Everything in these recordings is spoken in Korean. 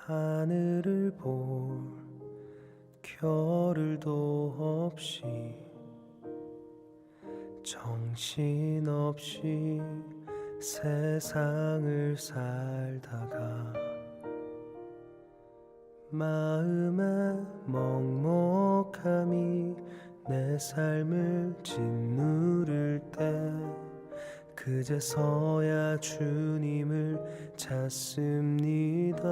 하늘을 볼 겨를도 없이 정신없이 세상을 살다가 마음의 먹먹함이 내 삶을 짓누를 때 그제서야 주님을 찾습니다.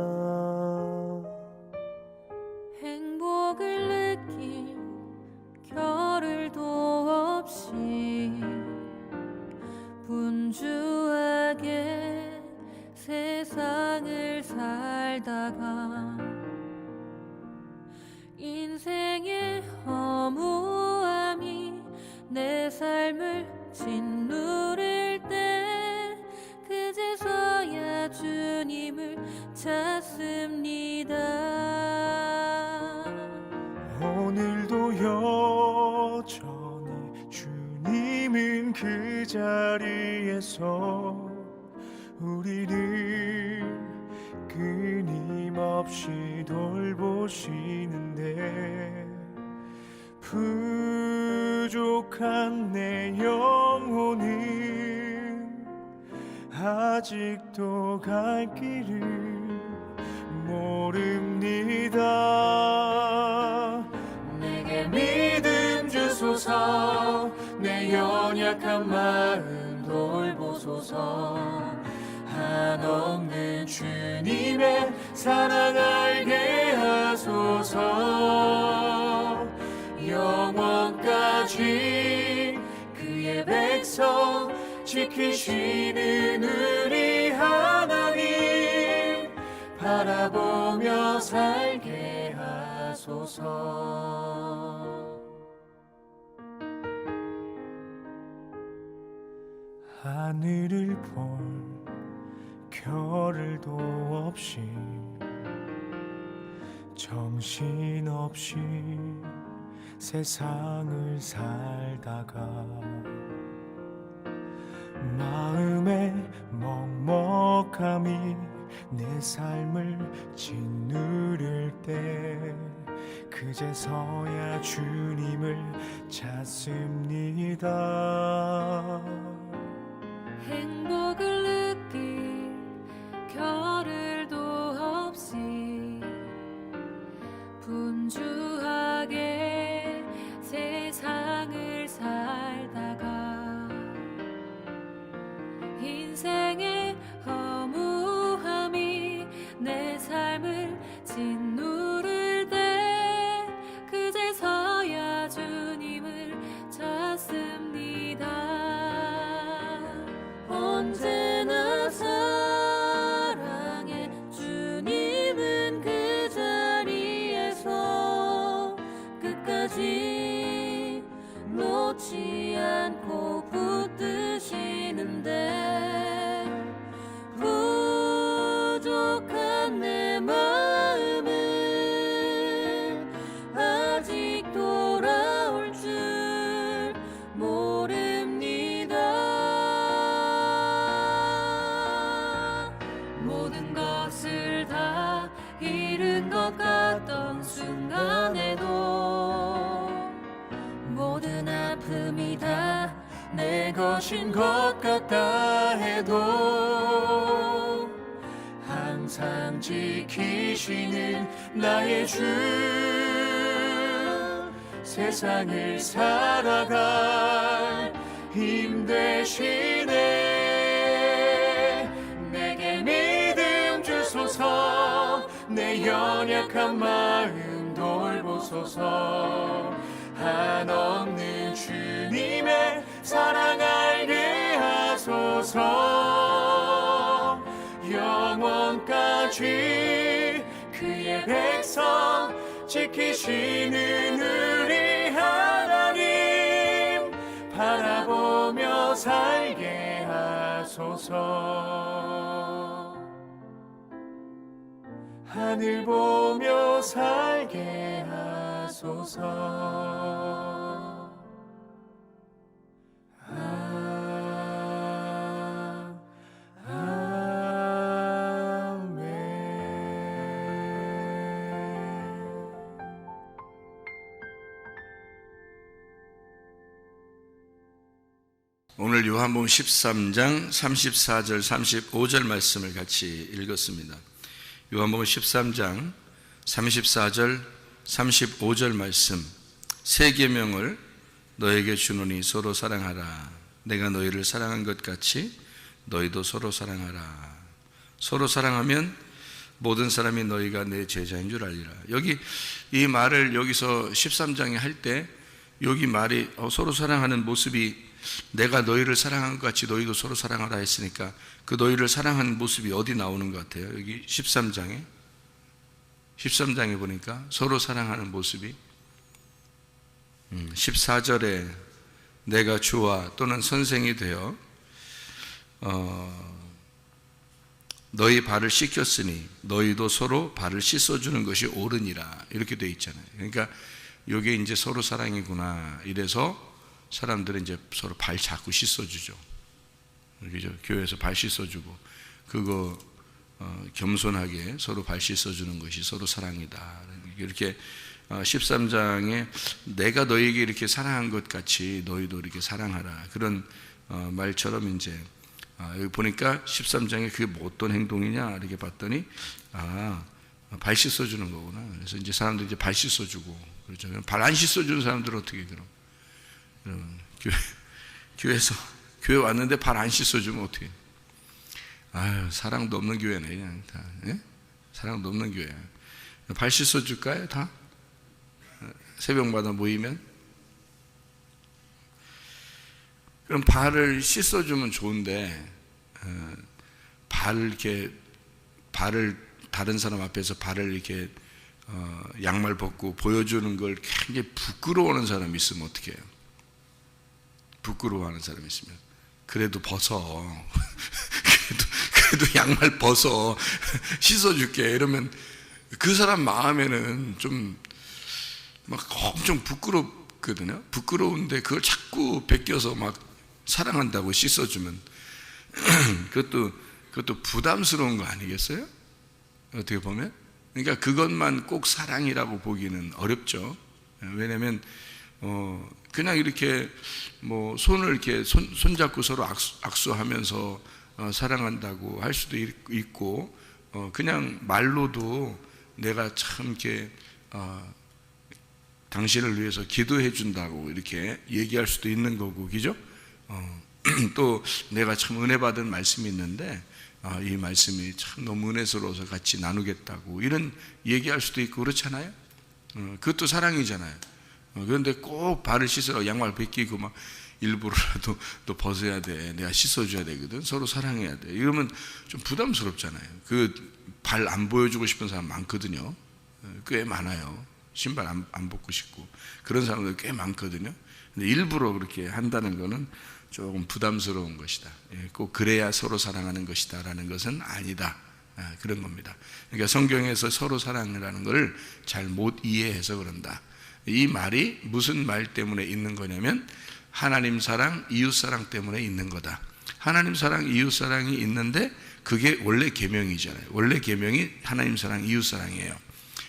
행복을 느낄 겨를도 없이 분주하게 세상을 살다가 인생의 허무함이 내 삶을 짓누를 때 그제서야 주님을 찾습니다. 오늘도 여전히 주님은 그 자리에서 우리를 끊임없이 돌보시는데 부족한 내 영혼은 아직도 갈 길을 모릅니다. 내게 믿음 주소서, 내 연약한 마음 돌보소서. 한없는 주님의 사랑 알게 하소서. 영원까지 그의 백성 지키시는 우리 하나님 바라보며 살게 하소서. 하늘을 볼 겨를도 없이 정신없이 세상을 살다가 마음의 먹먹함이 내 삶을 짓누를 때 그제서야 주님을 찾습니다. 행복을 느낄 겨를도 없이 분주하게 세상을 살다가 인생의 허무함이 내 삶을 짓누를 때 그제서야 주님을 찾습니다. 언제나 사랑해 주님은 그 자리에서 끝까지 놓지 않고 붙드시는데 부족한 내 마음은 아직 돌아올 줄 모릅니다. 모든 것을 다 잃은 것 같던 순간에도 모든 아픔이 다 내 것인 것 같다 해도 항상 지키시는 나의 주 세상을 살아갈 힘 되시네. 내게 믿음 주소서, 내 연약한 마음 돌보소서. 한없는 주님의 사랑 알게 하소서. 영원까지 그의 백성 지키시는 우리 하나님 바라보며 살게 하소서. 하늘 보며 살게 하소서. 아멘. 오늘 요한복음 13장 34절 35절 말씀을 같이 읽었습니다. 요한복음 13장 34절 35절 말씀, 새 계명을 너에게 주노니 서로 사랑하라. 내가 너희를 사랑한 것 같이 너희도 서로 사랑하라. 서로 사랑하면 모든 사람이 너희가 내 제자인 줄 알리라. 여기 이 말을 여기서 13장에 할 때 여기 말이 서로 사랑하는 모습이 내가 너희를 사랑한 것 같이 너희도 서로 사랑하라 했으니까 그 너희를 사랑하는 모습이 어디 나오는 것 같아요? 여기 13장에 보니까 서로 사랑하는 모습이 14절에 내가 주와 또는 선생이 되어 너희 발을 씻겼으니 너희도 서로 발을 씻어주는 것이 옳으니라 이렇게 되어 있잖아요. 그러니까 이게 이제 서로 사랑이구나. 이래서 사람들은 이제 서로 발 자꾸 씻어주죠. 그죠? 교회에서 발 씻어주고 그거 겸손하게 서로 발 씻어주는 것이 서로 사랑이다. 이렇게 13장에 내가 너희에게 이렇게 사랑한 것 같이 너희도 이렇게 사랑하라. 그런 말처럼 이제 여기 보니까 13장에 그게 뭐 어떤 행동이냐 이렇게 봤더니 발 씻어주는 거구나. 그래서 이제 사람들이 이제 발 씻어주고 그렇죠. 발 안 씻어주는 사람들은 어떻게 그럼? 교회 왔는데 발 안 씻어주면 어떻게? 아유, 사랑도 없는 교회네 그냥 다. 예? 사랑도 없는 교회. 발 씻어줄까요 다? 새벽마다 모이면? 그럼 발을 씻어주면 좋은데 발을 다른 사람 앞에서 발을 이렇게 양말 벗고 보여주는 걸 굉장히 부끄러워하는 사람이 있으면 어떻게 해요? 부끄러워하는 사람이 있으면 그래도 벗어. 그래도 양말 벗어. 씻어줄게. 이러면 그 사람 마음에는 좀 막 엄청 부끄럽거든요. 부끄러운데 그걸 자꾸 베껴서 막 사랑한다고 씻어주면 그것도 부담스러운 거 아니겠어요? 어떻게 보면? 그러니까 그것만 꼭 사랑이라고 보기는 어렵죠. 왜냐하면 그냥 이렇게 뭐 손을 이렇게 손잡고 서로 악수하면서 사랑한다고 할 수도 있고 그냥 말로도 내가 참 이렇게 당신을 위해서 기도해 준다고 이렇게 얘기할 수도 있는 거고, 그죠? 또 내가 참 은혜 받은 말씀이 있는데 이 말씀이 참 너무 은혜스러워서 같이 나누겠다고 이런 얘기할 수도 있고 그렇잖아요. 그것도 사랑이잖아요. 그런데 꼭 발을 씻으라고 양말 벗기고 막 일부러라도 너 벗어야 돼. 내가 씻어줘야 되거든. 서로 사랑해야 돼. 이러면 좀 부담스럽잖아요. 그 발 안 보여주고 싶은 사람 많거든요. 꽤 많아요. 신발 안 벗고 싶고 그런 사람들 꽤 많거든요. 근데 일부러 그렇게 한다는 거는 조금 부담스러운 것이다. 꼭 그래야 서로 사랑하는 것이다 라는 것은 아니다. 그런 겁니다. 그러니까 성경에서 서로 사랑이라는 것을 잘 못 이해해서 그런다. 이 말이 무슨 말 때문에 있는 거냐면 하나님 사랑, 이웃 사랑 때문에 있는 거다. 하나님 사랑, 이웃 사랑이 있는데 그게 원래 계명이잖아요. 원래 계명이 하나님 사랑, 이웃 사랑이에요.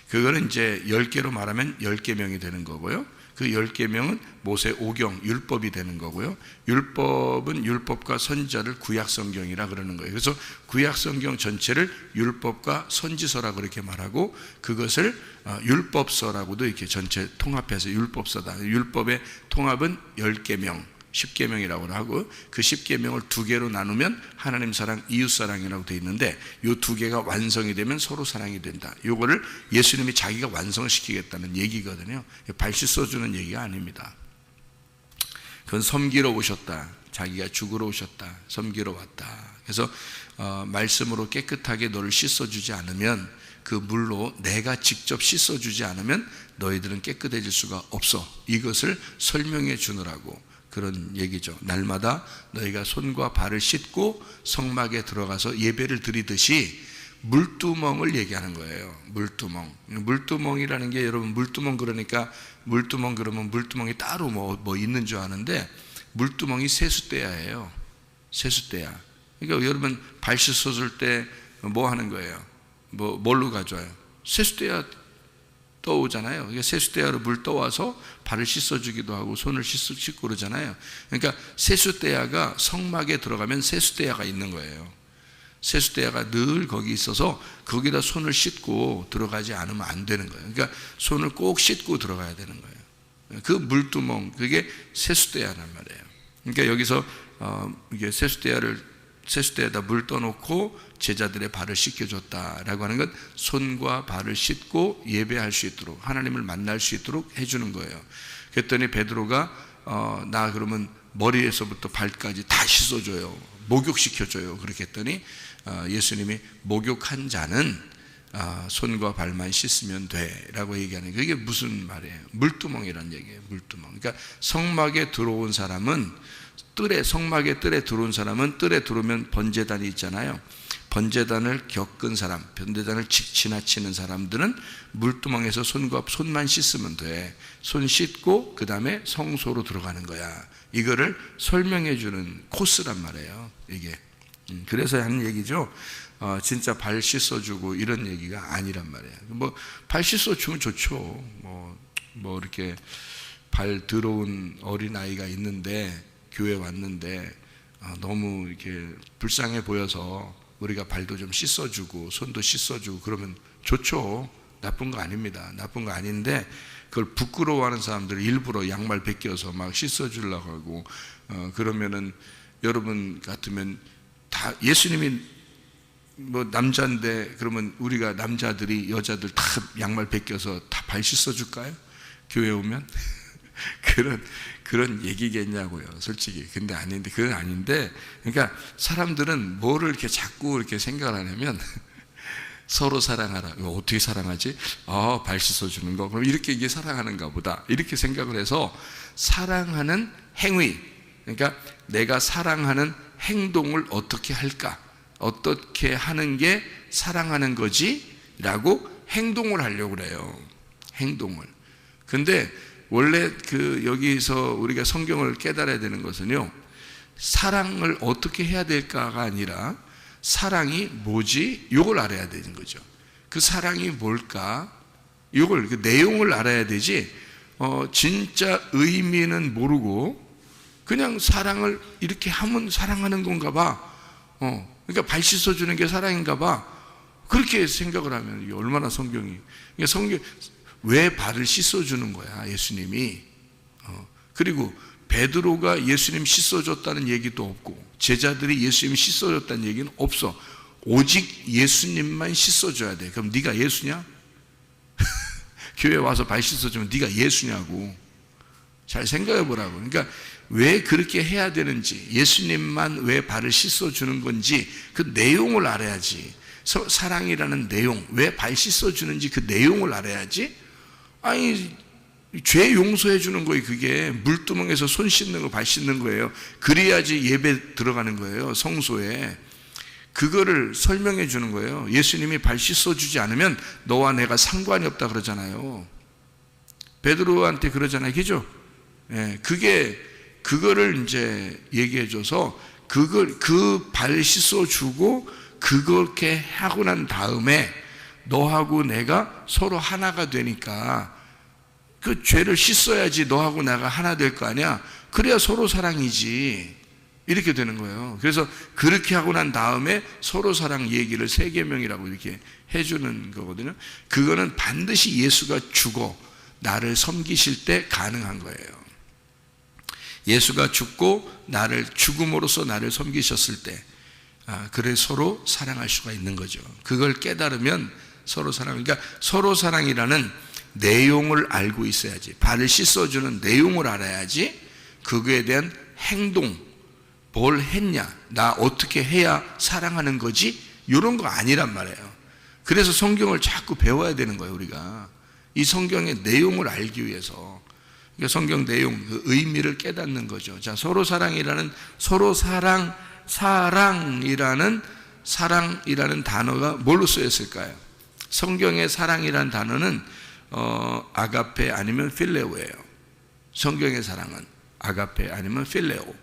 그거는 이제 10개로 말하면 10계명이 되는 거고요. 그 10계명은 모세 오경, 율법이 되는 거고요. 율법은 율법과 선지자를 구약성경이라 그러는 거예요. 그래서 구약성경 전체를 율법과 선지서라 그렇게 말하고 그것을 율법서라고도 이렇게 전체 통합해서 율법서다. 율법의 통합은 10계명, 10계명이라고 하고 그 10계명을 2개로 나누면 하나님 사랑, 이웃 사랑이라고 되어 있는데 이 2개가 완성이 되면 서로 사랑이 된다. 이거를 예수님이 자기가 완성을 시키겠다는 얘기거든요. 발 씻어주는 얘기가 아닙니다. 그건 섬기러 오셨다. 자기가 죽으러 오셨다. 섬기러 왔다. 그래서 말씀으로 깨끗하게 너를 씻어주지 않으면 그 물로 내가 직접 씻어주지 않으면 너희들은 깨끗해질 수가 없어. 이것을 설명해 주느라고 그런 얘기죠. 날마다 너희가 손과 발을 씻고 성막에 들어가서 예배를 드리듯이 물두멍을 얘기하는 거예요. 물두멍. 물두멍이라는 게 여러분 물두멍 그러니까 물두멍 그러면 물두멍이 따로 뭐 있는 줄 아는데 물두멍이 세숫대야예요. 세숫대야. 그러니까 여러분 발 씻어줄 때 뭐 하는 거예요? 뭘로 가져와요? 세숫대야 떠오잖아요. 이게 세숫대야로 물 떠와서 발을 씻어주기도 하고 손을 씻고 그러잖아요. 그러니까 세숫대야가 성막에 들어가면 세숫대야가 있는 거예요. 세숫대야가 늘 거기 있어서 거기다 손을 씻고 들어가지 않으면 안 되는 거예요. 그러니까 손을 꼭 씻고 들어가야 되는 거예요. 그 물두멍, 그게 세숫대야란 말이에요. 그러니까 여기서 이게 세숫대야에다 물 떠놓고 제자들의 발을 씻겨줬다라고 하는 건 손과 발을 씻고 예배할 수 있도록, 하나님을 만날 수 있도록 해주는 거예요. 그랬더니 베드로가 나 그러면 머리에서부터 발까지 다 씻어줘요, 목욕시켜줘요. 그렇게 했더니 예수님이 목욕한 자는 손과 발만 씻으면 돼라고 얘기하는 거예요. 그게 무슨 말이에요? 물두멍이라는 얘기예요. 물두멍. 그러니까 성막에 들어온 사람은 성막의 뜰에 들어온 사람은, 뜰에 들어오면 번제단이 있잖아요. 번제단을 겪은 사람, 번제단을 지나치는 사람들은 물두멍에서 손만 씻으면 돼. 손 씻고 그 다음에 성소로 들어가는 거야. 이거를 설명해 주는 코스란 말이에요, 이게. 그래서 하는 얘기죠. 진짜 발 씻어주고 이런 얘기가 아니란 말이에요. 뭐 발 씻어주면 좋죠. 뭐 이렇게 발 들어온 어린 아이가 있는데, 교회 왔는데 너무 이렇게 불쌍해 보여서 우리가 발도 좀 씻어주고 손도 씻어주고 그러면 좋죠. 나쁜 거 아닙니다. 나쁜 거 아닌데, 그걸 부끄러워하는 사람들 일부러 양말 벗겨서 막 씻어주려고 하고 그러면은, 여러분 같으면 다, 예수님이 뭐 남자인데 그러면 우리가 남자들이 여자들 다 양말 벗겨서 다 발 씻어줄까요? 교회 오면? 그런 얘기겠냐고요, 솔직히. 근데 아닌데, 그건 아닌데, 그러니까 사람들은 뭐를 이렇게 자꾸 이렇게 생각을 하냐면, 서로 사랑하라. 이거 어떻게 사랑하지? 발 씻어주는 거. 그럼 이렇게 이게 사랑하는가 보다. 이렇게 생각을 해서 사랑하는 행위, 그러니까 내가 사랑하는 행동을 어떻게 할까? 어떻게 하는 게 사랑하는 거지? 라고 행동을 하려고 그래요. 행동을. 근데 원래 여기서 우리가 성경을 깨달아야 되는 것은요, 사랑을 어떻게 해야 될까가 아니라 사랑이 뭐지? 이걸 알아야 되는 거죠. 그 사랑이 뭘까? 이걸, 그 내용을 알아야 되지, 진짜 의미는 모르고 그냥 사랑을 이렇게 하면 사랑하는 건가 봐. 그러니까 발 씻어주는 게 사랑인가 봐. 그렇게 생각을 하면 이게 얼마나 성경이. 그러니까 왜 발을 씻어주는 거야, 예수님이. 그리고 베드로가 예수님 씻어줬다는 얘기도 없고, 제자들이 예수님 씻어줬다는 얘기는 없어. 오직 예수님만 씻어줘야 돼. 그럼 네가 예수냐? 교회 와서 발 씻어주면 네가 예수냐고. 잘 생각해 보라고. 그러니까 왜 그렇게 해야 되는지, 예수님만 왜 발을 씻어주는 건지 그 내용을 알아야지. 사랑이라는 내용, 왜 발 씻어주는지 그 내용을 알아야지. 아니, 죄 용서해 주는 거예요. 그게 물두멍에서 손 씻는 거, 발 씻는 거예요. 그래야지 예배 들어가는 거예요, 성소에. 그거를 설명해 주는 거예요. 예수님이 발 씻어주지 않으면 너와 내가 상관이 없다 그러잖아요. 베드로한테 그러잖아요, 그죠? 예, 그거를 이제 얘기해 줘서 그 발 씻어주고 그렇게 하고 난 다음에 너하고 내가 서로 하나가 되니까 그 죄를 씻어야지 너하고 내가 하나 될 거 아니야. 그래야 서로 사랑이지. 이렇게 되는 거예요. 그래서 그렇게 하고 난 다음에 서로 사랑 얘기를 세계명이라고 이렇게 해주는 거거든요. 그거는 반드시 예수가 죽어 나를 섬기실 때 가능한 거예요. 예수가 죽고 죽음으로써 나를 섬기셨을 때, 그래 서로 사랑할 수가 있는 거죠. 그걸 깨달으면 서로 사랑, 그러니까 서로 사랑이라는 내용을 알고 있어야지. 발을 씻어주는 내용을 알아야지. 그거에 대한 행동, 뭘 했냐, 나 어떻게 해야 사랑하는 거지, 이런 거 아니란 말이에요. 그래서 성경을 자꾸 배워야 되는 거예요, 우리가. 이 성경의 내용을 알기 위해서. 그러니까 성경 내용, 그 의미를 깨닫는 거죠. 자, 서로 사랑이라는 사랑이라는 단어가 뭘로 쓰였을까요? 성경의 사랑이라는 단어는 아가페 아니면 필레오예요. 성경의 사랑은 아가페 아니면 필레오.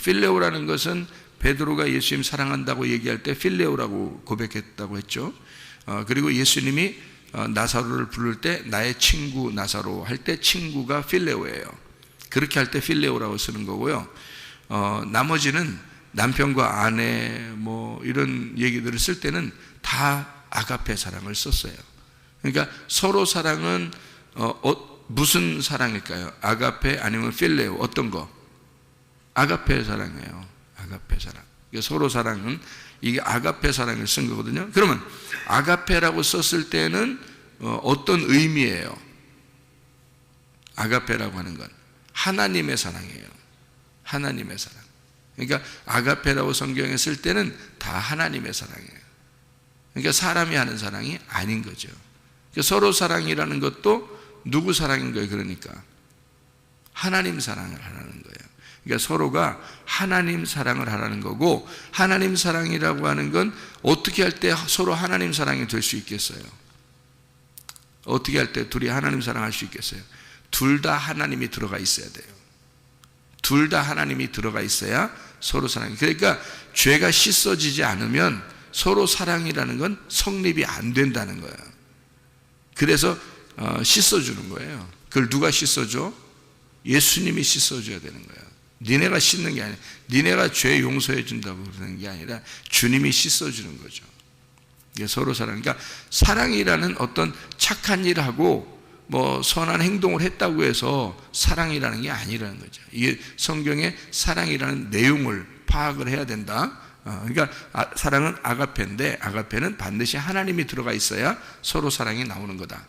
필레오라는 것은 베드로가 예수님 사랑한다고 얘기할 때 필레오라고 고백했다고 했죠. 그리고 예수님이 나사로를 부를 때 나의 친구 나사로 할 때 친구가 필레오예요. 그렇게 할 때 필레오라고 쓰는 거고요. 나머지는 남편과 아내 뭐 이런 얘기들을 쓸 때는 다 아가페 사랑을 썼어요. 그러니까 서로 사랑은 무슨 사랑일까요? 아가페 아니면 필레오 어떤 거? 아가페 사랑이에요. 아가페 사랑. 그러니까 서로 사랑은 이게 아가페 사랑을 쓴 거거든요. 그러면 아가페라고 썼을 때는 어떤 의미예요? 아가페라고 하는 건 하나님의 사랑이에요. 하나님의 사랑. 그러니까 아가페라고 성경에 쓸 때는 다 하나님의 사랑이에요. 그러니까 사람이 하는 사랑이 아닌 거죠. 그러니까 서로 사랑이라는 것도 누구 사랑인 거예요? 그러니까 하나님 사랑을 하라는 거예요. 그러니까 서로가 하나님 사랑을 하라는 거고, 하나님 사랑이라고 하는 건 어떻게 할 때 서로 하나님 사랑이 될 수 있겠어요? 어떻게 할 때 둘이 하나님 사랑할 수 있겠어요? 둘 다 하나님이 들어가 있어야 돼요. 둘 다 하나님이 들어가 있어야 서로 사랑이. 그러니까 죄가 씻어지지 않으면 서로 사랑이라는 건 성립이 안 된다는 거예요. 그래서 씻어주는 거예요. 그걸 누가 씻어줘? 예수님이 씻어줘야 되는 거예요. 니네가 씻는 게 아니라, 니네가 죄 용서해 준다고 그러는 게 아니라 주님이 씻어주는 거죠. 이게 서로 사랑. 그러니까 사랑이라는 어떤 착한 일을 하고 뭐 선한 행동을 했다고 해서 사랑이라는 게 아니라는 거죠. 이게 성경의 사랑이라는 내용을 파악을 해야 된다. 그러니까 사랑은 아가페인데, 아가페는 반드시 하나님이 들어가 있어야 서로 사랑이 나오는 거다.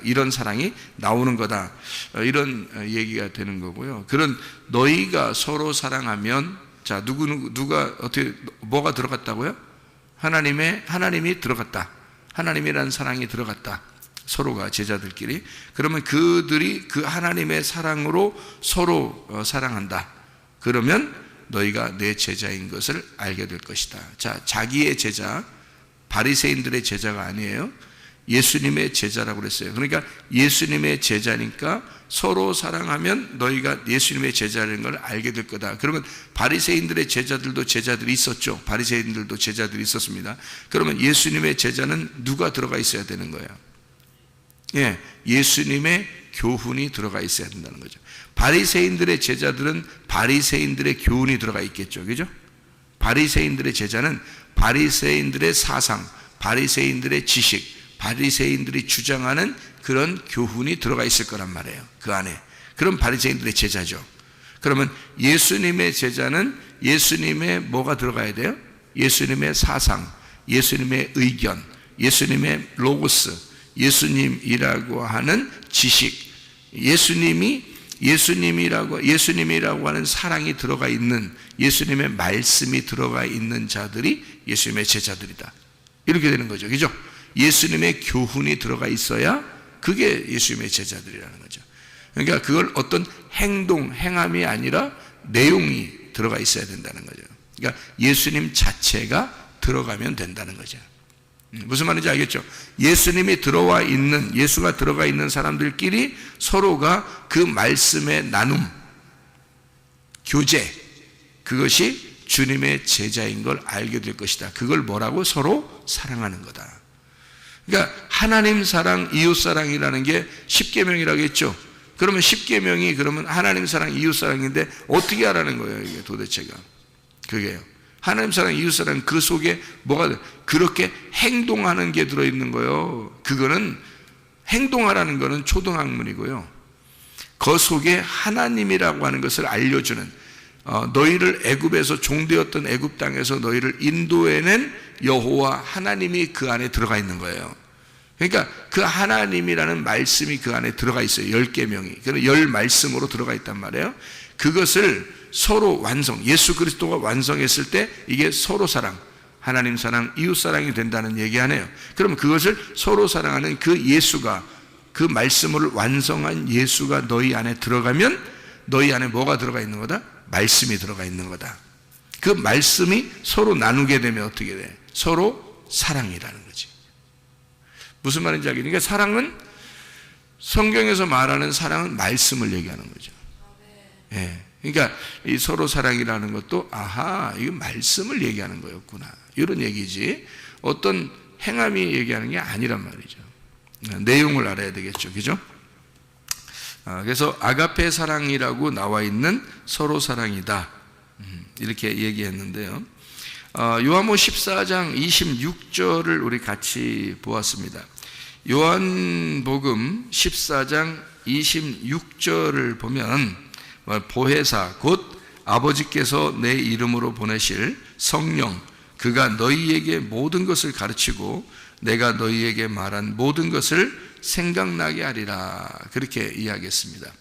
이런 사랑이 나오는 거다. 이런 얘기가 되는 거고요. 그런 너희가 서로 사랑하면, 자, 누가 어떻게, 뭐가 들어갔다고요? 하나님이 들어갔다. 하나님이라는 사랑이 들어갔다. 서로가 제자들끼리. 그러면 그들이 그 하나님의 사랑으로 서로 사랑한다. 그러면 너희가 내 제자인 것을 알게 될 것이다. 자, 자기의 제자, 바리새인들의 제자가 아니에요. 예수님의 제자라고 그랬어요. 그러니까 예수님의 제자니까 서로 사랑하면 너희가 예수님의 제자라는 걸 알게 될 거다. 그러면 바리새인들의 제자들도 제자들이 있었죠. 바리새인들도 제자들이 있었습니다. 그러면 예수님의 제자는 누가 들어가 있어야 되는 거예요? 예, 예수님의 교훈이 들어가 있어야 된다는 거죠. 바리새인들의 제자들은 바리새인들의 교훈이 들어가 있겠죠. 그죠? 바리새인들의 제자는 바리새인들의 사상, 바리새인들의 지식, 바리새인들이 주장하는 그런 교훈이 들어가 있을 거란 말이에요. 그 안에. 그럼 바리새인들의 제자죠. 그러면 예수님의 제자는 예수님의 뭐가 들어가야 돼요? 예수님의 사상, 예수님의 의견, 예수님의 로고스, 예수님이라고 하는 지식, 예수님이라고 하는 사랑이 들어가 있는, 예수님의 말씀이 들어가 있는 자들이 예수님의 제자들이다. 이렇게 되는 거죠. 그죠? 예수님의 교훈이 들어가 있어야 그게 예수님의 제자들이라는 거죠. 그러니까 그걸 어떤 행함이 아니라 내용이 들어가 있어야 된다는 거죠. 그러니까 예수님 자체가 들어가면 된다는 거죠. 무슨 말인지 알겠죠? 예수님이 들어와 있는, 예수가 들어가 있는 사람들끼리 서로가 그 말씀의 나눔, 교제, 그것이 주님의 제자인 걸 알게 될 것이다. 그걸 뭐라고? 서로 사랑하는 거다. 그러니까 하나님 사랑, 이웃 사랑이라는 게 십계명이라고 했죠. 그러면 십계명이 그러면 하나님 사랑, 이웃 사랑인데 어떻게 하라는 거예요, 이게 도대체가? 그게요. 하나님 사랑, 이웃 사랑, 그 속에 뭐가 그렇게 행동하는 게 들어있는 거예요. 그거는 행동하라는 거는 초등학문이고요. 그 속에 하나님이라고 하는 것을 알려주는, 너희를 애굽에서 종되었던 애굽 땅에서 너희를 인도해낸 여호와 하나님이 그 안에 들어가 있는 거예요. 그러니까 그 하나님이라는 말씀이 그 안에 들어가 있어요. 10계명이. 그래서 10말씀으로 들어가 있단 말이에요. 그것을 서로 완성, 예수 그리스도가 완성했을 때 이게 서로 사랑, 하나님 사랑, 이웃 사랑이 된다는 얘기 하네요. 그러면 그것을 서로 사랑하는 그 예수가, 그 말씀을 완성한 예수가 너희 안에 들어가면 너희 안에 뭐가 들어가 있는 거다? 말씀이 들어가 있는 거다. 그 말씀이 서로 나누게 되면 어떻게 돼? 서로 사랑이라는 거지. 무슨 말인지 알겠니? 그러니까 사랑은, 성경에서 말하는 사랑은 말씀을 얘기하는 거죠. 예. 그러니까 이 서로 사랑이라는 것도, 아하, 이거 말씀을 얘기하는 거였구나, 이런 얘기지 어떤 행함이 얘기하는 게 아니란 말이죠. 내용을 알아야 되겠죠. 그죠? 그래서 아가페 사랑이라고 나와 있는 서로 사랑이다. 이렇게 얘기했는데요. 요한복음 14장 26절을 우리 같이 보았습니다. 요한복음 14장 26절을 보면 보혜사 곧 아버지께서 내 이름으로 보내실 성령 그가 너희에게 모든 것을 가르치고 내가 너희에게 말한 모든 것을 생각나게 하리라. 그렇게 이야기했습니다.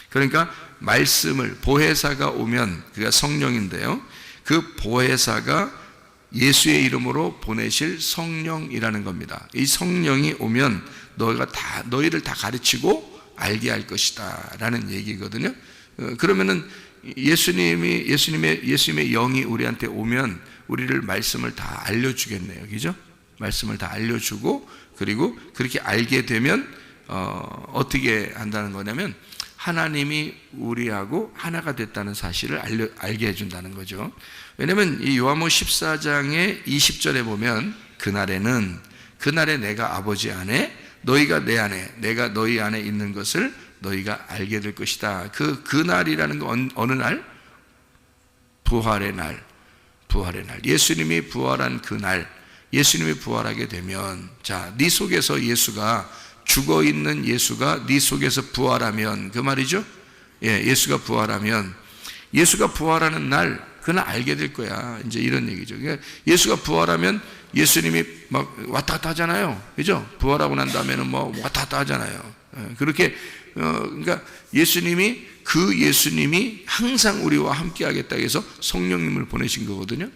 그러니까 말씀을 보혜사가 오면 그가 성령인데요. 그 보혜사가 예수의 이름으로 보내실 성령이라는 겁니다. 이 성령이 오면 너희를 다 가르치고 알게 할 것이다 라는 얘기거든요. 그러면은 예수님의 영이 우리한테 오면 우리를 말씀을 다 알려주겠네요. 그죠? 말씀을 다 알려주고 그리고 그렇게 알게 되면 어떻게 한다는 거냐면 하나님이 우리하고 하나가 됐다는 사실을 알게 해준다는 거죠. 왜냐하면 이 요한복음 14장의 20절에 보면 그날에 내가 아버지 안에 너희가 내 안에 내가 너희 안에 있는 것을 너희가 알게 될 것이다. 그날이라는 건 어느 날? 부활의 날. 예수님이 부활한 그날, 예수님이 부활하게 되면 자, 네 속에서 예수가 죽어있는 예수가 네 속에서 부활하면 그 말이죠. 예수가 부활하면 예수가 부활하는 날 그날 알게 될 거야. 이제 이런 얘기죠. 그러니까 예수가 부활하면 예수님이 막 왔다 갔다 하잖아요. 그죠? 부활하고 난 다음에는 뭐 왔다 갔다 하잖아요. 그렇게 그러니까 예수님이 항상 우리와 함께 하겠다 해서 성령님을 보내신 거거든요.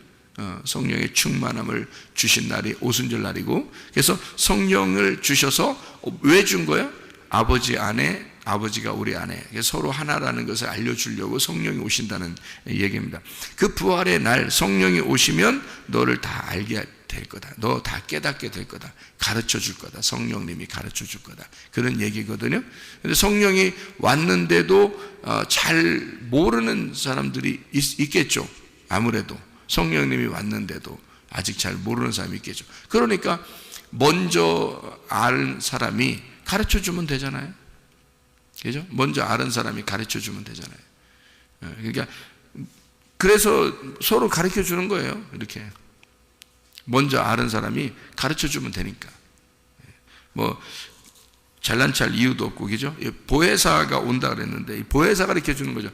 성령의 충만함을 주신 날이 오순절 날이고 그래서 성령을 주셔서 왜 준 거예요? 아버지 안에 아버지가 우리 안에 서로 하나라는 것을 알려주려고 성령이 오신다는 얘기입니다. 그 부활의 날 성령이 오시면 너를 다 알게 될 거다. 너 다 깨닫게 될 거다. 가르쳐 줄 거다. 성령님이 가르쳐 줄 거다. 그런 얘기거든요. 근데 성령이 왔는데도 잘 모르는 사람들이 있겠죠. 아무래도 성령님이 왔는데도 아직 잘 모르는 사람이 있겠죠. 그러니까 먼저 아는 사람이 가르쳐 주면 되잖아요. 그죠? 먼저 아는 사람이 가르쳐 주면 되잖아요. 그러니까 그래서 서로 가르쳐 주는 거예요. 이렇게 먼저 아는 사람이 가르쳐 주면 되니까. 뭐 잘난 척할 이유도 없고, 그죠? 보혜사가 온다 그랬는데 이 보혜사가 가르쳐 주는 거죠.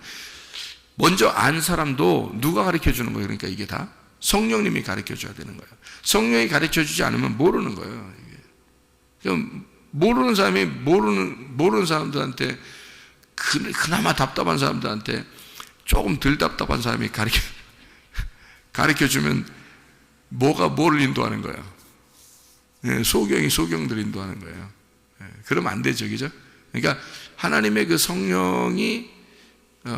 먼저 안 사람도 누가 가르쳐 주는 거예요? 그러니까 이게 다 성령님이 가르쳐 줘야 되는 거예요. 성령이 가르쳐 주지 않으면 모르는 거예요. 모르는 사람이 모르는 사람들한테 그나마 답답한 사람들한테 조금 덜 답답한 사람이 가르쳐 주면 뭐가 뭐를 인도하는 거예요? 소경이 소경들 인도하는 거예요. 그러면 안 되죠, 그죠? 그러니까 하나님의 그 성령이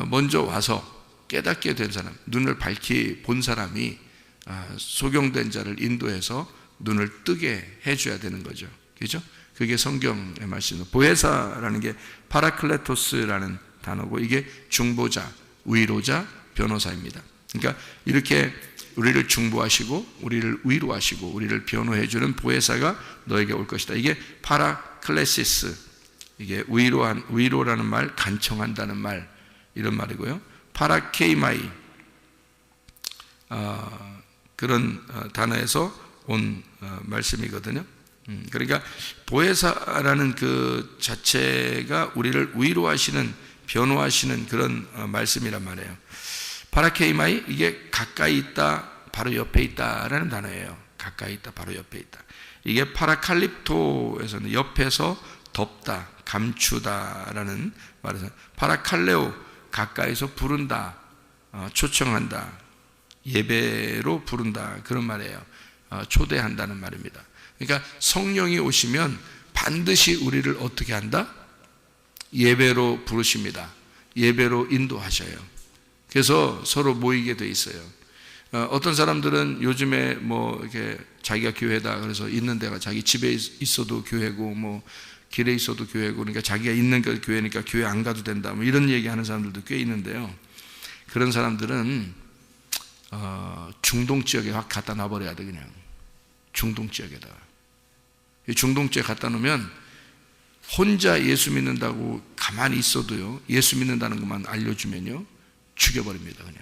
먼저 와서 깨닫게 된 사람, 눈을 밝히 본 사람이 소경된 자를 인도해서 눈을 뜨게 해줘야 되는 거죠, 그죠? 그게 성경의 말씀입니다. 보혜사라는 게 파라클레토스라는 단어고 이게 중보자, 위로자, 변호사입니다. 그러니까 이렇게 우리를 중보하시고 우리를 위로하시고 우리를 변호해주는 보혜사가 너에게 올 것이다. 이게 파라클레시스, 이게 위로라는 말, 간청한다는 말, 이런 말이고요. 파라케이마이, 그런 단어에서 온 말씀이거든요. 그러니까 보혜사라는 그 자체가 우리를 위로하시는, 변호하시는 그런 말씀이란 말이에요. 파라케이마이, 이게 가까이 있다, 바로 옆에 있다라는 단어예요. 가까이 있다, 바로 옆에 있다. 이게 파라칼립토에서는 옆에서 덮다, 감추다라는 말에서 파라칼레오, 가까이서 부른다, 초청한다, 예배로 부른다, 그런 말이에요. 초대한다는 말입니다. 그러니까 성령이 오시면 반드시 우리를 어떻게 한다? 예배로 부르십니다. 예배로 인도하셔요. 그래서 서로 모이게 돼 있어요. 어떤 사람들은 요즘에 뭐 이렇게 자기가 교회다 그래서 있는 데가 자기 집에 있어도 교회고 뭐 길에 있어도 교회고, 그러니까 자기가 있는 게 교회니까 교회 안 가도 된다, 뭐 이런 얘기하는 사람들도 꽤 있는데요. 그런 사람들은 중동 지역에 확 갖다 놔버려야 돼. 그냥 중동 지역에다가. 중동 지역에 갖다 놓으면 혼자 예수 믿는다고 가만히 있어도요, 예수 믿는다는 것만 알려주면요, 죽여버립니다. 그냥.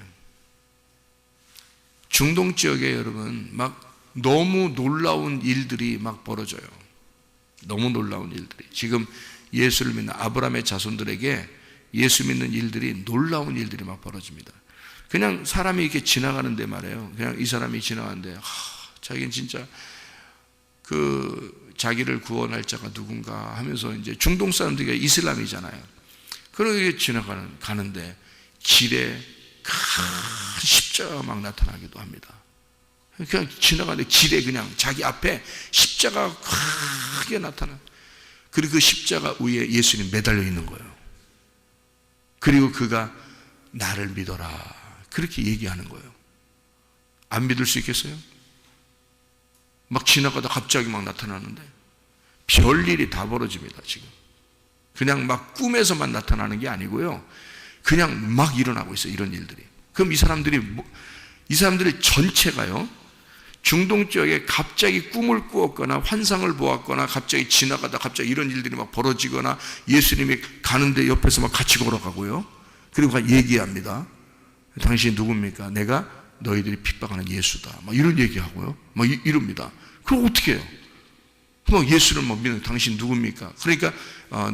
중동 지역에 여러분 막 너무 놀라운 일들이 막 벌어져요. 너무 놀라운 일들이. 지금 예수를 믿는 아브라함의 자손들에게 예수 믿는 일들이, 놀라운 일들이 막 벌어집니다. 그냥 사람이 이렇게 지나가는데 말이에요. 그냥 이 사람이 지나가는데 자기는 진짜 자기를 구원할 자가 누군가 하면서, 이제 중동 사람들이 이슬람이잖아요. 그러게 가는데 길에 큰 십자가가 막 나타나기도 합니다. 그냥 지나가는데 길에 그냥 자기 앞에 십자가가 크게 나타나. 그리고 그 십자가 위에 예수님 매달려 있는 거예요. 그리고 그가 나를 믿어라, 그렇게 얘기하는 거예요. 안 믿을 수 있겠어요? 막 지나가다 갑자기 막 나타나는데 별일이 다 벌어집니다. 지금 그냥 막 꿈에서만 나타나는 게 아니고요, 그냥 막 일어나고 있어요, 이런 일들이. 그럼 이 사람들이 전체가요, 중동 지역에 갑자기 꿈을 꾸었거나 환상을 보았거나 갑자기 지나가다 갑자기 이런 일들이 막 벌어지거나, 예수님이 가는데 옆에서 막 같이 걸어가고요, 그리고 얘기합니다. 당신이 누굽니까? 내가 너희들이 핍박하는 예수다, 막 이런 얘기하고요, 막 이럽니다. 그럼 어떻게 해요? 막 예수를 막 믿는, 당신 누굽니까? 그러니까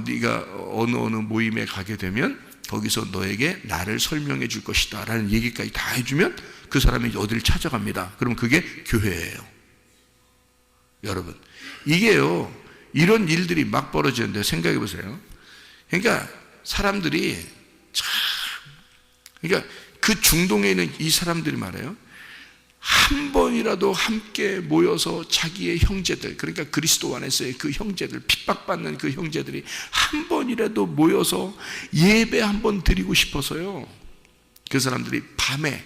네가 어느 모임에 가게 되면 거기서 너에게 나를 설명해 줄 것이다 라는 얘기까지 다 해주면 그 사람이 어디를 찾아갑니다. 그럼 그게 교회예요. 여러분, 이게요, 이런 일들이 막 벌어지는데 생각해 보세요. 그러니까 사람들이 그러니까 그 중동에 있는 이 사람들이 말해요, 한 번이라도 함께 모여서 자기의 형제들, 그러니까 그리스도 안에서의 그 형제들, 핍박받는 그 형제들이 한 번이라도 모여서 예배 한 번 드리고 싶어서요, 그 사람들이 밤에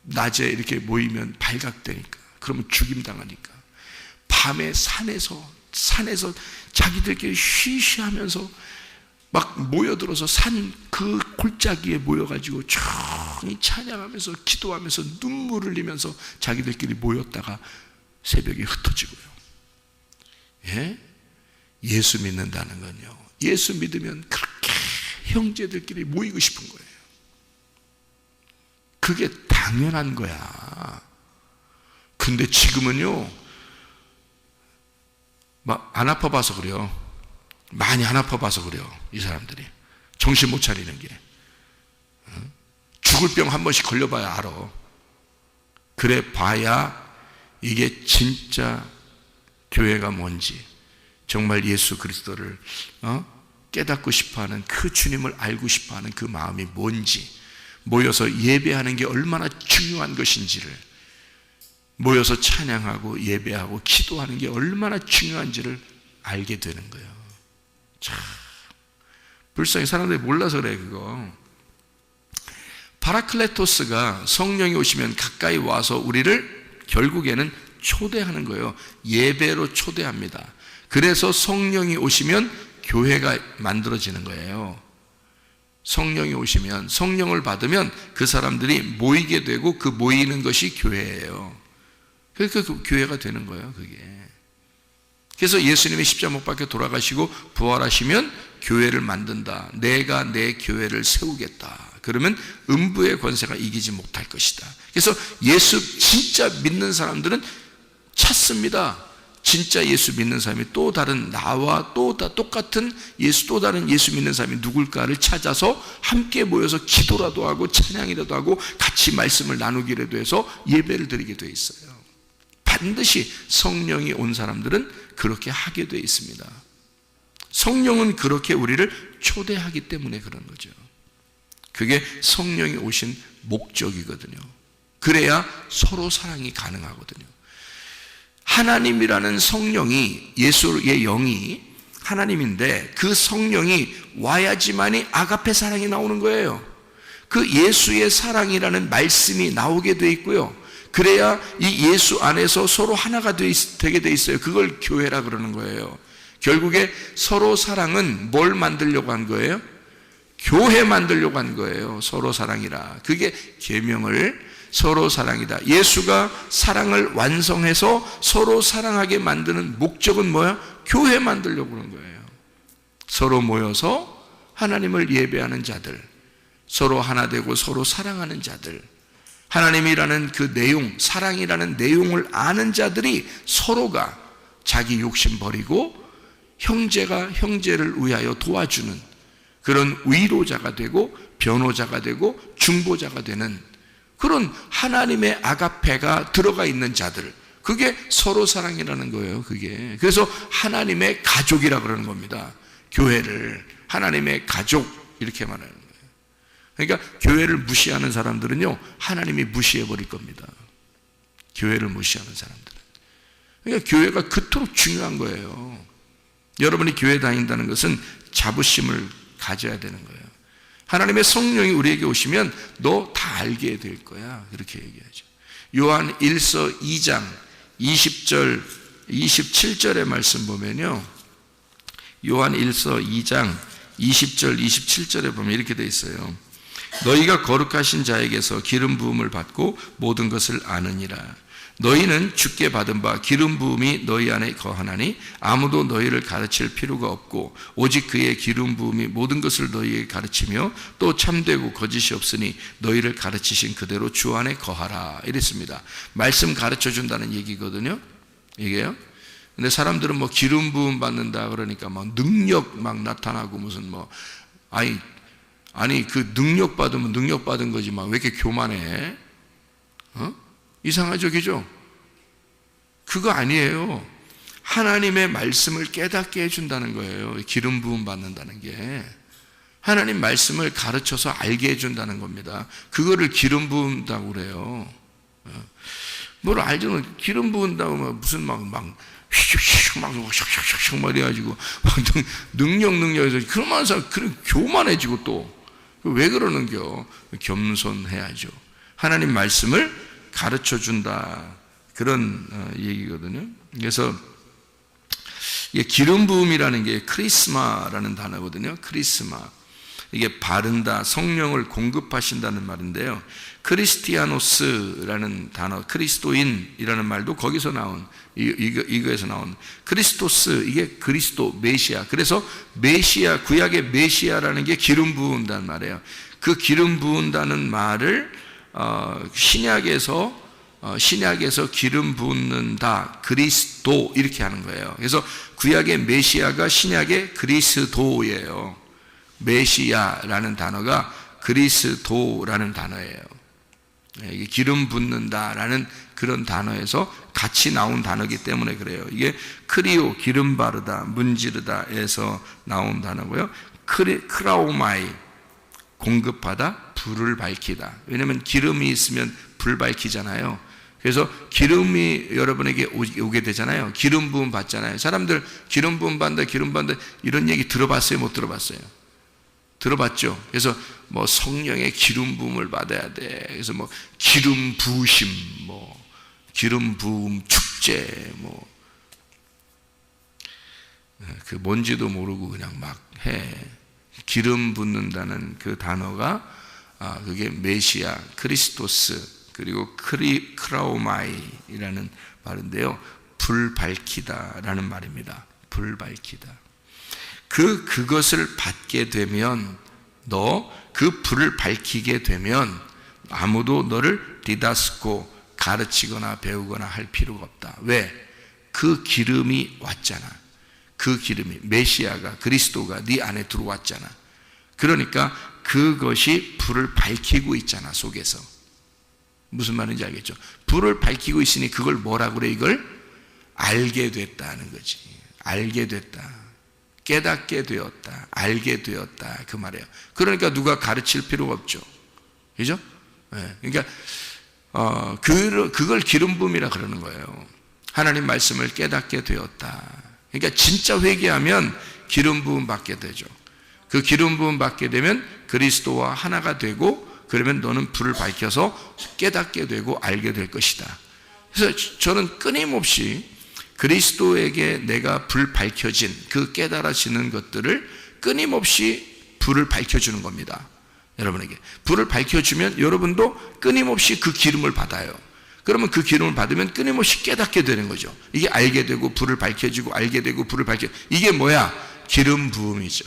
낮에 이렇게 모이면 발각되니까, 그러면 죽임당하니까 밤에 산에서 자기들끼리 쉬쉬하면서 막 모여들어서 산 그 골짜기에 모여가지고 조용히 찬양하면서 기도하면서 눈물을 흘리면서 자기들끼리 모였다가 새벽에 흩어지고요. 예? 예수 믿는다는 건요, 예수 믿으면 그렇게 형제들끼리 모이고 싶은 거예요. 그게 당연한 거야. 근데 지금은요, 막 안 아파봐서 그래요. 많이 안 아파봐서 그래요. 이 사람들이 정신 못 차리는 게. 죽을 병 한 번씩 걸려봐야 알아. 그래 봐야 이게 진짜 교회가 뭔지, 정말 예수 그리스도를 깨닫고 싶어하는 그 주님을 알고 싶어하는 그 마음이 뭔지, 모여서 예배하는 게 얼마나 중요한 것인지를, 모여서 찬양하고 예배하고 기도하는 게 얼마나 중요한지를 알게 되는 거예요. 참 불쌍히 사람들이 몰라서 그래. 그거 파라클레토스가 성령이 오시면 가까이 와서 우리를 결국에는 초대하는 거예요. 예배로 초대합니다. 그래서 성령이 오시면 교회가 만들어지는 거예요. 성령이 오시면, 성령을 받으면 그 사람들이 모이게 되고 그 모이는 것이 교회예요. 그러니까 그 교회가 되는 거예요, 그게. 그래서 예수님이 십자가 못 박혀 돌아가시고 부활하시면 교회를 만든다. 내가 내 교회를 세우겠다. 그러면 음부의 권세가 이기지 못할 것이다. 그래서 예수 진짜 믿는 사람들은 찾습니다. 진짜 예수 믿는 사람이 또 다른, 나와 또 똑같은 예수, 또 다른 예수 믿는 사람이 누굴까를 찾아서 함께 모여서 기도라도 하고 찬양이라도 하고 같이 말씀을 나누기라도 해서 예배를 드리게 돼 있어요. 반드시 성령이 온 사람들은 그렇게 하게 돼 있습니다. 성령은 그렇게 우리를 초대하기 때문에 그런 거죠. 그게 성령이 오신 목적이거든요. 그래야 서로 사랑이 가능하거든요. 하나님이라는 성령이, 예수의 영이 하나님인데 그 성령이 와야지만이 아가페 사랑이 나오는 거예요. 그 예수의 사랑이라는 말씀이 나오게 돼 있고요. 그래야 이 예수 안에서 서로 하나가 되게 돼 있어요. 그걸 교회라 그러는 거예요. 결국에 서로 사랑은 뭘 만들려고 한 거예요? 교회 만들려고 한 거예요. 서로 사랑이라. 그게 계명을 서로 사랑이다. 예수가 사랑을 완성해서 서로 사랑하게 만드는 목적은 뭐야? 교회 만들려고 그런 거예요. 서로 모여서 하나님을 예배하는 자들, 서로 하나 되고 서로 사랑하는 자들, 하나님이라는 그 내용, 사랑이라는 내용을 아는 자들이 서로가 자기 욕심 버리고 형제가 형제를 위하여 도와주는 그런 위로자가 되고 변호자가 되고 중보자가 되는 그런 하나님의 아가페가 들어가 있는 자들, 그게 서로 사랑이라는 거예요. 그게 그래서 하나님의 가족이라 그러는 겁니다. 교회를 하나님의 가족 이렇게 말하는 거예요. 그러니까 교회를 무시하는 사람들은요, 하나님이 무시해 버릴 겁니다. 교회를 무시하는 사람들은. 그러니까 교회가 그토록 중요한 거예요. 여러분이 교회 다닌다는 것은 자부심을 가져야 되는 거예요. 하나님의 성령이 우리에게 오시면 너 다 알게 될 거야, 그렇게 얘기하죠. 요한 1서 2장 20절 27절의 말씀 보면요, 요한 1서 2장 20절 27절에 보면 이렇게 돼 있어요. 너희가 거룩하신 자에게서 기름 부음을 받고 모든 것을 아느니라. 너희는 주께 받은 바 기름 부음이 너희 안에 거하나니 아무도 너희를 가르칠 필요가 없고 오직 그의 기름 부음이 모든 것을 너희에게 가르치며 또 참되고 거짓이 없으니 너희를 가르치신 그대로 주 안에 거하라 이랬습니다. 말씀 가르쳐 준다는 얘기거든요, 이게요. 근데 사람들은 뭐 기름 부음 받는다 그러니까 막 능력 막 나타나고 무슨 뭐 아니 그 능력 받으면 능력 받은 거지만 왜 이렇게 교만해? 이상하죠, 그죠? 그거 아니에요. 하나님의 말씀을 깨닫게 해준다는 거예요. 기름 부음 받는다는 게 하나님 말씀을 가르쳐서 알게 해준다는 겁니다. 그거를 기름 부은다고 그래요. 뭘 알지는 기름 부은다고 무슨 막 휙휙 막 샥샥샥 막 이래가지고 능력해서 그런 사람 그런 교만해지고 또 왜 그러는겨? 겸손해야죠. 하나님 말씀을 가르쳐 준다 그런 얘기거든요. 그래서 이게 기름 부음이라는 게 크리스마라는 단어거든요. 크리스마, 이게 바른다, 성령을 공급하신다는 말인데요. 크리스티아노스라는 단어, 그리스도인이라는 말도 거기서 나온 이거에서 나온 크리스토스, 이게 그리스도 메시아. 그래서 메시아, 구약의 메시아라는 게 기름 부은다는 말이에요. 그 기름 부은다는 말을 신약에서 기름 붓는다, 그리스도 이렇게 하는 거예요. 그래서 구약의 메시아가 신약의 그리스도예요. 메시아라는 단어가 그리스도라는 단어예요. 이게 기름 붓는다라는 그런 단어에서 같이 나온 단어이기 때문에 그래요. 이게 크리오, 기름 바르다, 문지르다에서 나온 단어고요. 크라오마이, 공급하다, 불을 밝히다. 왜냐하면 기름이 있으면 불 밝히잖아요. 그래서 기름이 여러분에게 오게 되잖아요. 기름 부음 받잖아요. 사람들 기름 부음 받는다, 기름 받는다 이런 얘기 들어봤어요, 못 들어봤어요? 들어봤죠? 그래서 뭐 성령의 기름 부음을 받아야 돼. 그래서 뭐 기름 부으심, 뭐 기름 부음 축제, 뭐 그 뭔지도 모르고 그냥 막 해. 기름 붓는다는 그 단어가 그게 메시아, 크리스토스, 그리고 크라오마이라는 말인데요. 불 밝히다라는 말입니다. 불 밝히다. 그것을 받게 되면, 너 그 불을 밝히게 되면 아무도 너를 디다스코, 가르치거나 배우거나 할 필요가 없다. 왜? 그 기름이 왔잖아. 그 기름이, 메시아가, 그리스도가 네 안에 들어왔잖아. 그러니까 그것이 불을 밝히고 있잖아, 속에서. 무슨 말인지 알겠죠? 불을 밝히고 있으니 그걸 뭐라 그래? 이걸 알게 됐다는 거지. 알게 됐다. 깨닫게 되었다. 알게 되었다. 그 말이에요. 그러니까 누가 가르칠 필요가 없죠. 그죠? 네. 그러니까 그걸 기름 부음이라 그러는 거예요. 하나님 말씀을 깨닫게 되었다. 그러니까 진짜 회개하면 기름 부음 받게 되죠. 그 기름 부음 받게 되면 그리스도와 하나가 되고, 그러면 너는 불을 밝혀서 깨닫게 되고 알게 될 것이다. 그래서 저는 끊임없이 그리스도에게 내가 불 밝혀진 그 깨달아지는 것들을 끊임없이 불을 밝혀주는 겁니다. 여러분에게 불을 밝혀주면 여러분도 끊임없이 그 기름을 받아요. 그러면 그 기름을 받으면 끊임없이 깨닫게 되는 거죠. 이게 알게 되고 불을 밝혀지고 알게 되고 불을 밝혀. 이게 뭐야? 기름 부음이죠.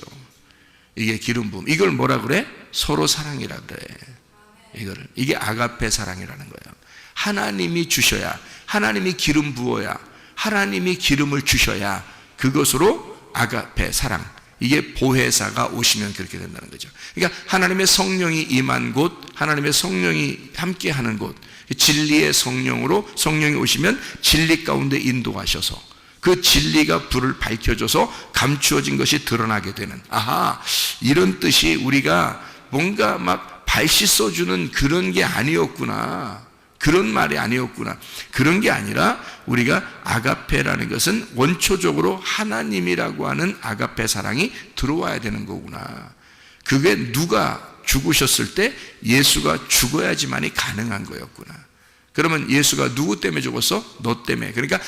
이게 기름 부음. 이걸 뭐라 그래? 서로 사랑이라 그래. 이게 아가페 사랑이라는 거예요. 하나님이 주셔야, 하나님이 기름 부어야, 하나님이 기름을 주셔야 그것으로 아가페 사랑, 이게 보혜사가 오시면 그렇게 된다는 거죠. 그러니까 하나님의 성령이 임한 곳, 하나님의 성령이 함께하는 곳, 진리의 성령으로 성령이 오시면 진리 가운데 인도하셔서 그 진리가 불을 밝혀줘서 감추어진 것이 드러나게 되는, 아하, 이런 뜻이 우리가 뭔가 막 발 씻어주는 그런 게 아니었구나, 그런 말이 아니었구나. 그런 게 아니라 우리가 아가페라는 것은 원초적으로 하나님이라고 하는 아가페 사랑이 들어와야 되는 거구나. 그게 누가 죽으셨을 때 예수가 죽어야지만이 가능한 거였구나. 그러면 예수가 누구 때문에 죽었어? 너 때문에. 그러니까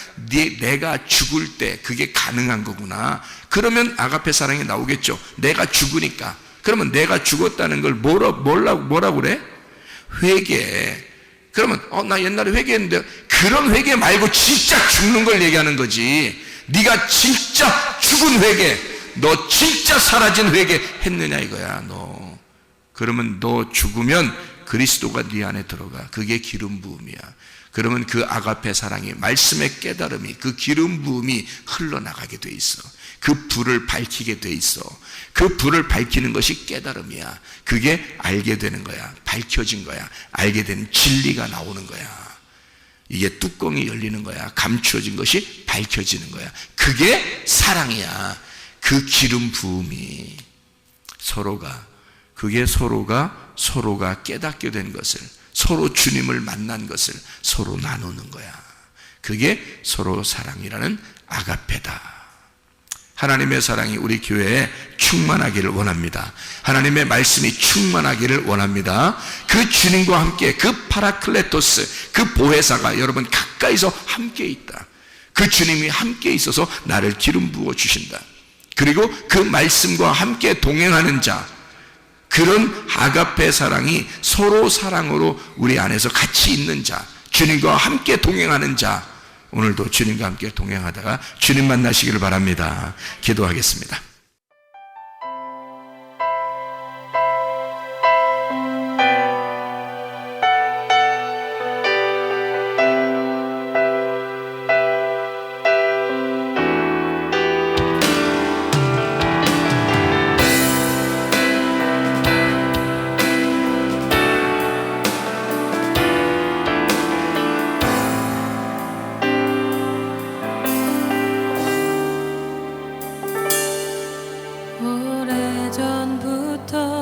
내가 죽을 때 그게 가능한 거구나. 그러면 아가페 사랑이 나오겠죠. 내가 죽으니까. 그러면 내가 죽었다는 걸 뭐라고 그래? 회개. 그러면 나 옛날에 회개했는데, 그런 회개 말고 진짜 죽는 걸 얘기하는 거지. 네가 진짜 죽은 회개, 너 진짜 사라진 회개 했느냐 이거야. 너 그러면 너 죽으면 그리스도가 네 안에 들어가. 그게 기름 부음이야. 그러면 그 아가페 사랑이, 말씀의 깨달음이, 그 기름 부음이 흘러나가게 돼 있어. 그 불을 밝히게 돼 있어. 그 불을 밝히는 것이 깨달음이야. 그게 알게 되는 거야. 밝혀진 거야. 알게 되는 진리가 나오는 거야. 이게 뚜껑이 열리는 거야. 감추어진 것이 밝혀지는 거야. 그게 사랑이야. 그 기름 부음이 그게 서로가 깨닫게 된 것을, 서로 주님을 만난 것을 서로 나누는 거야. 그게 서로 사랑이라는 아가페다. 하나님의 사랑이 우리 교회에 충만하기를 원합니다. 하나님의 말씀이 충만하기를 원합니다. 그 주님과 함께 그 파라클레토스, 그 보혜사가 여러분 가까이서 함께 있다. 그 주님이 함께 있어서 나를 기름 부어 주신다. 그리고 그 말씀과 함께 동행하는 자, 그런 아가페 사랑이 서로 사랑으로 우리 안에서 같이 있는 자, 주님과 함께 동행하는 자, 오늘도 주님과 함께 동행하다가 주님 만나시기를 바랍니다. 기도하겠습니다. 오래전부터